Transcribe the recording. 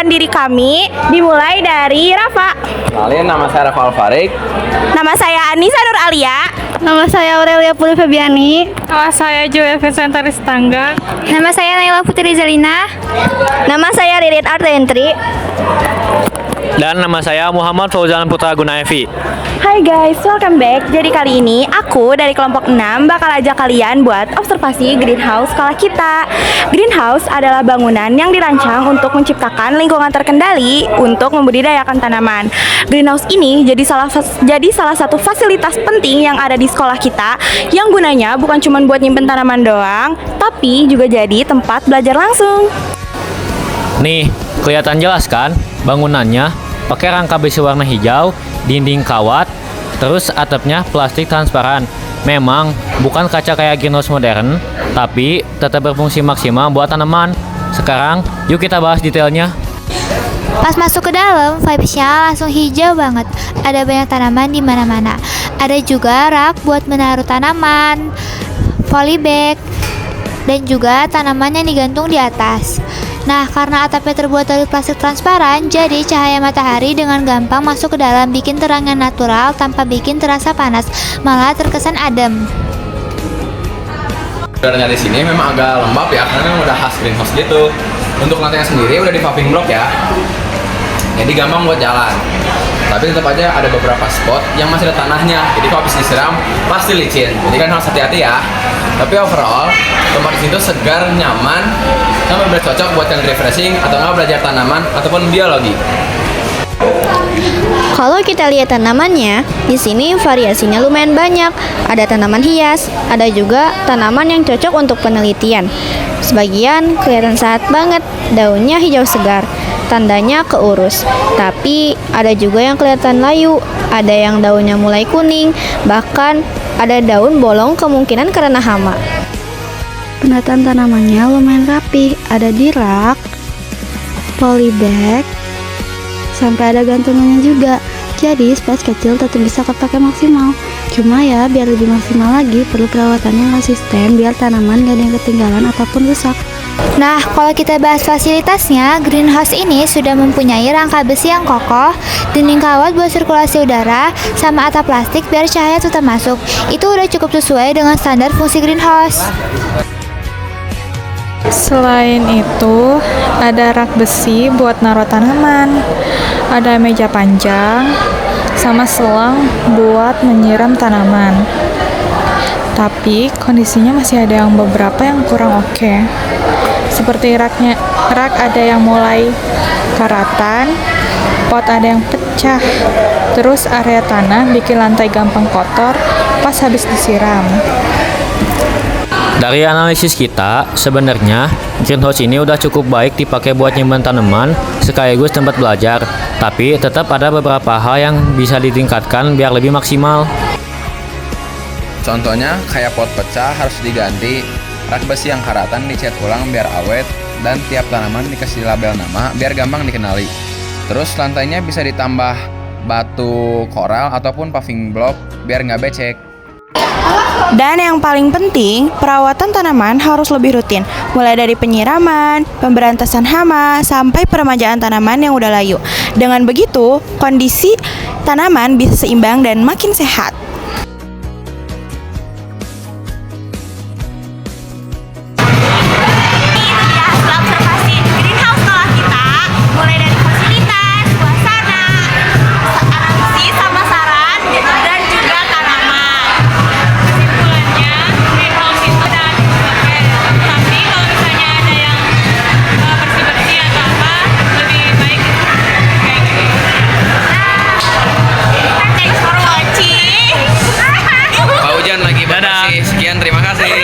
perkenalkan diri kami, dimulai dari Rafa. Kenalin, nama saya Rafa Alfarik. Nama saya Anissa Nur Alia. Nama saya Aurelia Puri Febiani. Nama saya Joy Vicentaris Tangga. Nama saya Naila Putri Zelina. Nama saya Ririn Artentri. Dan nama saya Muhammad Fauzan Putra Gunaevi. Hai guys, welcome back. Jadi kali ini aku dari kelompok 6 bakal ajak kalian buat observasi greenhouse sekolah kita. Greenhouse adalah bangunan yang dirancang untuk menciptakan lingkungan terkendali untuk membudidayakan tanaman. Greenhouse ini jadi salah satu fasilitas penting yang ada di sekolah kita yang gunanya bukan cuma buat nyimpen tanaman doang, tapi juga jadi tempat belajar langsung. Nih, kelihatan jelas kan bangunannya pakai rangka besi warna hijau, dinding kawat, terus atapnya plastik transparan. Memang bukan kaca kayak greenhouse modern, tapi tetap berfungsi maksimal buat tanaman. Sekarang, yuk kita bahas detailnya. Pas masuk ke dalam, vibes-nya langsung hijau banget. Ada banyak tanaman di mana-mana. Ada juga rak buat menaruh tanaman, polybag, dan juga tanaman yang digantung di atas. Nah, karena atapnya terbuat dari plastik transparan, jadi cahaya matahari dengan gampang masuk ke dalam, bikin terangnya natural tanpa bikin terasa panas, malah terkesan adem. Udaranya di sini memang agak lembab ya, karena memang udah khas greenhouse gitu. Untuk lantainya sendiri udah di paving block ya, jadi gampang buat jalan. Tapi tetap aja ada beberapa spot yang masih ada tanahnya, jadi kalau habis disiram pasti licin. Jadi kan harus hati-hati ya. Tapi overall, tempat di situ segar, nyaman, sama benar cocok buat yang refreshing atau nggak belajar tanaman ataupun biologi. Kalau kita lihat tanamannya, di sini variasinya lumayan banyak. Ada tanaman hias, ada juga tanaman yang cocok untuk penelitian. Sebagian kelihatan sehat banget, daunnya hijau segar, tandanya keurus. Tapi ada juga yang kelihatan layu, ada yang daunnya mulai kuning, bahkan ada daun bolong kemungkinan karena hama. Penataan tanamannya lumayan rapi, ada di rak, polybag, sampai ada gantungannya juga. Jadi space kecil tetap bisa kepake maksimal. Cuma ya biar lebih maksimal lagi perlu perawatan yang konsisten biar tanaman gak ada yang ketinggalan ataupun rusak. Nah, kalau kita bahas fasilitasnya, greenhouse ini sudah mempunyai rangka besi yang kokoh, dinding kawat buat sirkulasi udara, sama atap plastik biar cahaya tetap masuk. Itu udah cukup sesuai dengan standar fungsi greenhouse. Selain itu, ada rak besi buat naruh tanaman, ada meja panjang, sama selang buat menyiram tanaman. Tapi kondisinya masih ada yang beberapa yang kurang oke. Seperti rak ada yang mulai karatan, pot ada yang pecah, terus area tanah bikin lantai gampang kotor pas habis disiram. Dari analisis kita, sebenarnya greenhouse ini udah cukup baik dipakai buat nyimpen tanaman sekaligus tempat belajar. Tapi tetap ada beberapa hal yang bisa ditingkatkan biar lebih maksimal. Contohnya kayak pot pecah harus diganti, rak besi yang karatan dicat ulang biar awet, dan tiap tanaman dikasih label nama biar gampang dikenali. Terus lantainya bisa ditambah batu koral ataupun paving block biar nggak becek. Dan yang paling penting, perawatan tanaman harus lebih rutin, mulai dari penyiraman, pemberantasan hama, sampai peremajaan tanaman yang udah layu. Dengan begitu, kondisi tanaman bisa seimbang dan makin sehat. Sekian, terima kasih.